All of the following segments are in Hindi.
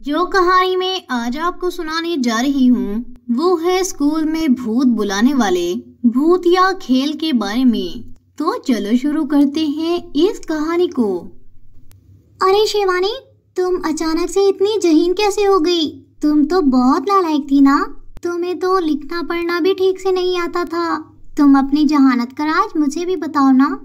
जो कहानी मैं आज आपको सुनाने जा रही हूँ वो है स्कूल में भूत बुलाने वाले भूतिया खेल के बारे में। तो चलो शुरू करते हैं इस कहानी को। अरे शिवानी, तुम अचानक से इतनी जहीन कैसे हो गई? तुम तो बहुत नालायक थी ना। तुम्हें तो लिखना पढ़ना भी ठीक से नहीं आता था। तुम अपनी जहानत का राज मुझे भी बताओ ना।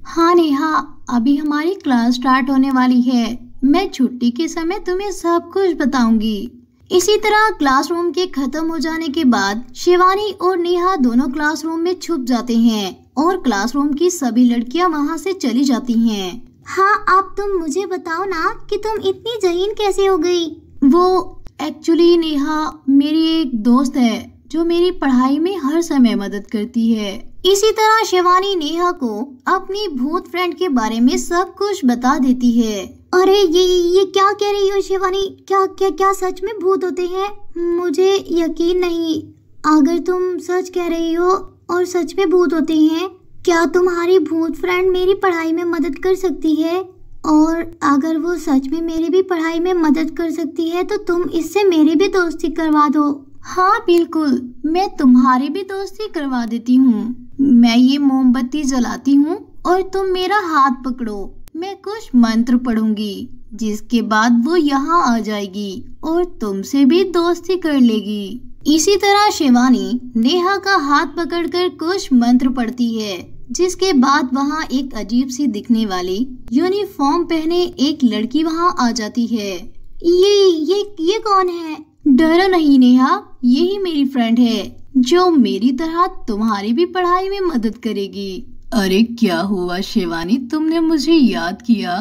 हाँ नेहा, अभी हमारी क्लास स्टार्ट होने वाली है। मैं छुट्टी के समय तुम्हें सब कुछ बताऊंगी। इसी तरह क्लासरूम के खत्म हो जाने के बाद शिवानी और नेहा दोनों क्लासरूम में छुप जाते हैं और क्लासरूम की सभी लड़कियां वहां से चली जाती हैं। हाँ, अब तुम मुझे बताओ ना कि तुम इतनी जहीन कैसे हो गई? वो एक्चुअली नेहा मेरी एक दोस्त है जो मेरी पढ़ाई में हर समय मदद करती है। इसी तरह शिवानी नेहा को अपनी भूत फ्रेंड के बारे में सब कुछ बता देती है। अरे ये क्या कह रही हो शिवानी? क्या क्या क्या सच में भूत होते हैं? मुझे यकीन नहीं। अगर तुम सच कह रही हो और सच में भूत होते हैं, क्या तुम्हारी भूत फ्रेंड मेरी पढ़ाई में मदद कर सकती है? और अगर वो सच में मेरी भी पढ़ाई में मदद कर सकती है तो तुम इससे मेरी भी दोस्ती करवा दो। हाँ बिल्कुल, मैं तुम्हारी भी दोस्ती करवा देती हूँ। मैं ये मोमबत्ती जलाती हूँ और तुम मेरा हाथ पकड़ो। मैं कुछ मंत्र पढ़ूंगी जिसके बाद वो यहाँ आ जाएगी और तुमसे भी दोस्ती कर लेगी। इसी तरह शिवानी नेहा का हाथ पकड़कर कुछ मंत्र पढ़ती है, जिसके बाद वहाँ एक अजीब सी दिखने वाली यूनिफॉर्म पहने एक लड़की वहाँ आ जाती है। ये कौन है? डरो नहीं नेहा, यही मेरी फ्रेंड है जो मेरी तरह तुम्हारी भी पढ़ाई में मदद करेगी। अरे क्या हुआ शिवानी, तुमने मुझे याद किया?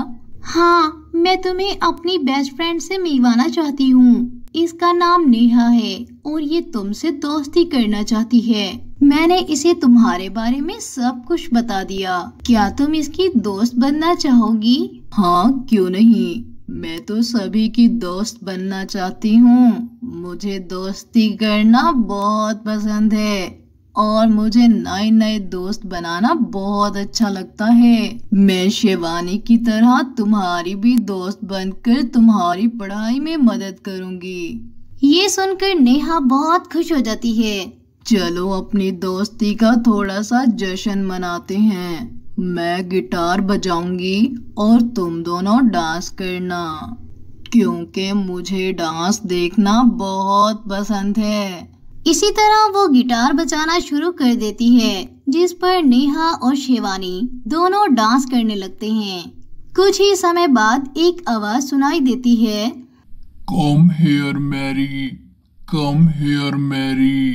हाँ, मैं तुम्हें अपनी बेस्ट फ्रेंड से मिलवाना चाहती हूँ। इसका नाम नेहा है और ये तुमसे दोस्ती करना चाहती है। मैंने इसे तुम्हारे बारे में सब कुछ बता दिया। क्या तुम इसकी दोस्त बनना चाहोगी? हाँ क्यों नहीं, मैं तो सभी की दोस्त बनना चाहती हूँ। मुझे दोस्ती करना बहुत पसंद है और मुझे नए नए दोस्त बनाना बहुत अच्छा लगता है। मैं शिवानी की तरह तुम्हारी भी दोस्त बनकर तुम्हारी पढ़ाई में मदद करूंगी। ये सुनकर नेहा बहुत खुश हो जाती है। चलो अपनी दोस्ती का थोड़ा सा जश्न मनाते हैं। मैं गिटार बजाऊंगी और तुम दोनों डांस करना, क्योंकि मुझे डांस देखना बहुत पसंद है। इसी तरह वो गिटार बजाना शुरू कर देती है, जिस पर नेहा और शिवानी दोनों डांस करने लगते हैं। कुछ ही समय बाद एक आवाज सुनाई देती है, come here Mary, come here Mary,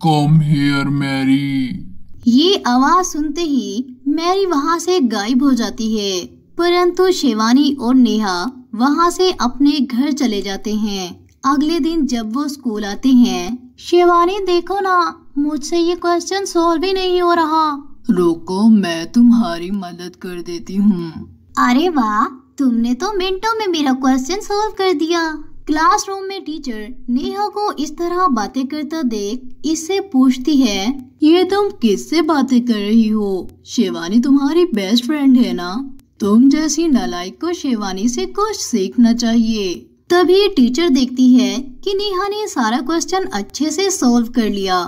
come here Mary. ये आवाज सुनते ही मैरी वहाँ से गायब हो जाती है, परंतु शिवानी और नेहा वहाँ से अपने घर चले जाते हैं। अगले दिन जब वो स्कूल आते हैं, शिवानी देखो ना, मुझसे ये क्वेश्चन सॉल्व ही नहीं हो रहा। रुको, मैं तुम्हारी मदद कर देती हूँ। अरे वाह, तुमने तो मिनटों में मेरा क्वेश्चन सॉल्व कर दिया। क्लासरूम में टीचर नेहा को इस तरह बातें करता देख इससे पूछती है, ये तुम किससे बातें कर रही हो? शिवानी तुम्हारी बेस्ट फ्रेंड है ना? तुम जैसी नालायक को शिवानी से कुछ सीखना चाहिए। तभी टीचर देखती है कि नेहा ने सारा क्वेश्चन अच्छे से सॉल्व कर लिया।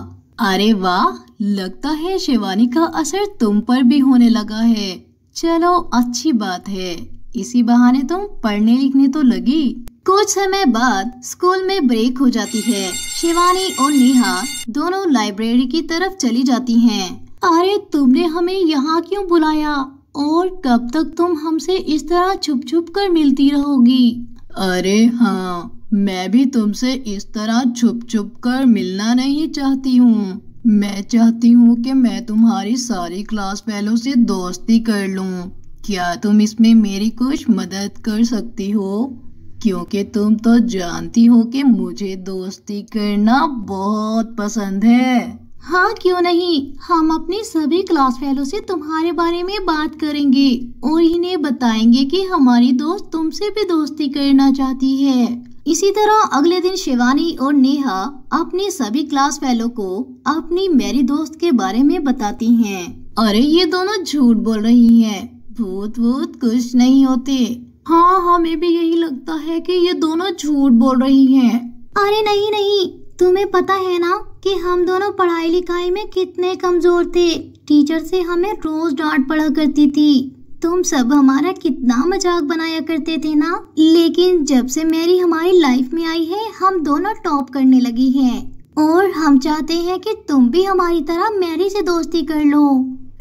अरे वाह, लगता है शिवानी का असर तुम पर भी होने लगा है। चलो अच्छी बात है, इसी बहाने तुम पढ़ने लिखने तो लगी। कुछ समय बाद स्कूल में ब्रेक हो जाती है। शिवानी और नेहा दोनों लाइब्रेरी की तरफ चली जाती हैं। अरे तुमने हमें यहाँ क्यों बुलाया और कब तक तुम हमसे इस तरह छुप छुप कर मिलती रहोगी? अरे हाँ, मैं भी तुमसे इस तरह छुप छुप कर मिलना नहीं चाहती हूँ। मैं चाहती हूँ कि मैं तुम्हारी सारी क्लास फेलो से दोस्ती कर लूँ। क्या तुम इसमें मेरी कुछ मदद कर सकती हो? क्योंकि तुम तो जानती हो कि मुझे दोस्ती करना बहुत पसंद है। हाँ क्यों नहीं, हम अपनी सभी क्लास फेलो से तुम्हारे बारे में बात करेंगे और इन्हें बताएंगे कि हमारी दोस्त तुमसे भी दोस्ती करना चाहती है। इसी तरह अगले दिन शिवानी और नेहा अपनी सभी क्लास फेलो को अपनी मेरी दोस्त के बारे में बताती हैं। अरे ये दोनों झूठ बोल रही हैं, भूत वूत कुछ नहीं होते। हाँ, हमें भी यही लगता है कि ये दोनों झूठ बोल रही हैं। अरे नहीं नहीं, तुम्हें पता है ना कि हम दोनों पढ़ाई लिखाई में कितने कमजोर थे। टीचर से हमें रोज डांट पड़ा करती थी। तुम सब हमारा कितना मजाक बनाया करते थे ना। लेकिन जब से मैरी हमारी लाइफ में आई है, हम दोनों टॉप करने लगी हैं। और हम चाहते हैं कि तुम भी हमारी तरह मैरी से दोस्ती कर लो।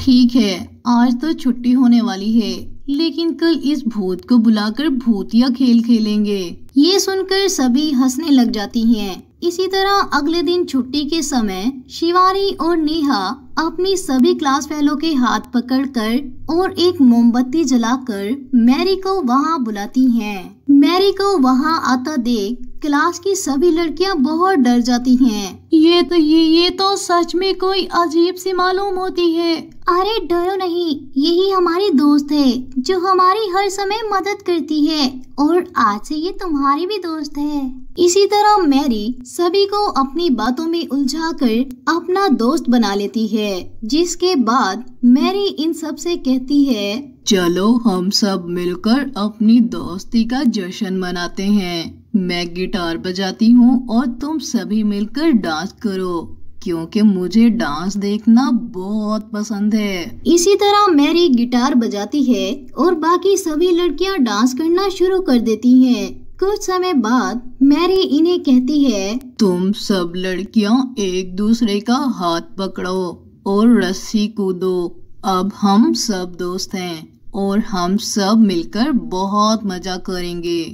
ठीक है, आज तो छुट्टी होने वाली है, लेकिन कल इस भूत को बुलाकर भूतिया खेल खेलेंगे। ये सुनकर सभी हंसने लग जाती हैं। इसी तरह अगले दिन छुट्टी के समय शिवानी और नेहा अपनी सभी क्लास फेलो के हाथ पकड़कर और एक मोमबत्ती जलाकर मैरी को वहाँ बुलाती हैं। मैरी को वहाँ आता देख क्लास की सभी लड़कियाँ बहुत डर जाती हैं। ये तो सच में कोई अजीब सी मालूम होती है। अरे डरो नहीं, यही हमारी दोस्त है जो हमारी हर समय मदद करती है और आज से ये तुम्हारी भी दोस्त है। इसी तरह मैरी सभी को अपनी बातों में उलझाकर अपना दोस्त बना लेती है। जिसके बाद मैरी इन सब से कहती है, चलो हम सब मिलकर अपनी दोस्ती का जश्न मनाते हैं। मैं गिटार बजाती हूँ और तुम सभी मिलकर डांस करो, क्योंकि मुझे डांस देखना बहुत पसंद है। इसी तरह मैरी गिटार बजाती है और बाकी सभी लड़कियां डांस करना शुरू कर देती हैं। कुछ समय बाद मैरी इन्हें कहती है, तुम सब लड़कियां एक दूसरे का हाथ पकड़ो और रस्सी कूदो। अब हम सब दोस्त हैं और हम सब मिलकर बहुत मजा करेंगे,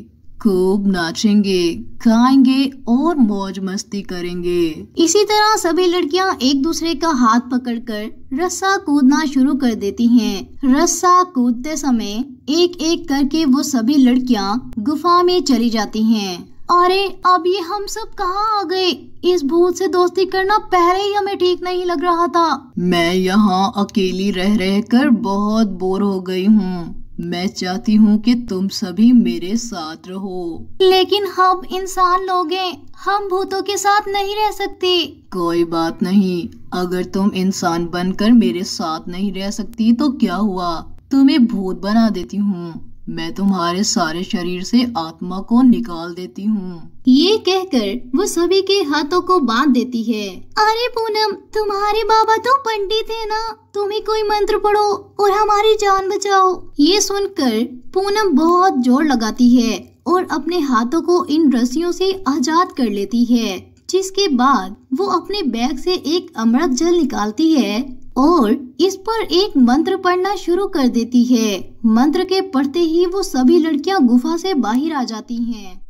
खूब नाचेंगे, खाएंगे और मौज मस्ती करेंगे। इसी तरह सभी लड़कियां एक दूसरे का हाथ पकड़कर रस्सा कूदना शुरू कर देती हैं। रस्सा कूदते समय एक एक करके वो सभी लड़कियां गुफा में चली जाती हैं। अरे अब ये हम सब कहाँ आ गए? इस भूत से दोस्ती करना पहले ही हमें ठीक नहीं लग रहा था। मैं यहाँ अकेली रह रहकर बहुत बोर हो गई हूँ। मैं चाहती हूँ कि तुम सभी मेरे साथ रहो। लेकिन हम इंसान लोग हैं, हम भूतों के साथ नहीं रह सकते। कोई बात नहीं, अगर तुम इंसान बनकर मेरे साथ नहीं रह सकती तो क्या हुआ, तुम्हें भूत बना देती हूँ। मैं तुम्हारे सारे शरीर से आत्मा को निकाल देती हूँ। ये कहकर वो सभी के हाथों को बांध देती है। अरे पूनम, तुम्हारे बाबा तो पंडित है ना, तुम ही कोई मंत्र पढ़ो और हमारी जान बचाओ। ये सुनकर पूनम बहुत जोर लगाती है और अपने हाथों को इन रस्सियों से आजाद कर लेती है। जिसके बाद वो अपने बैग से एक अमृत जल निकालती है और इस पर एक मंत्र पढ़ना शुरू कर देती है। मंत्र के पढ़ते ही वो सभी लड़कियां गुफा से बाहर आ जाती हैं।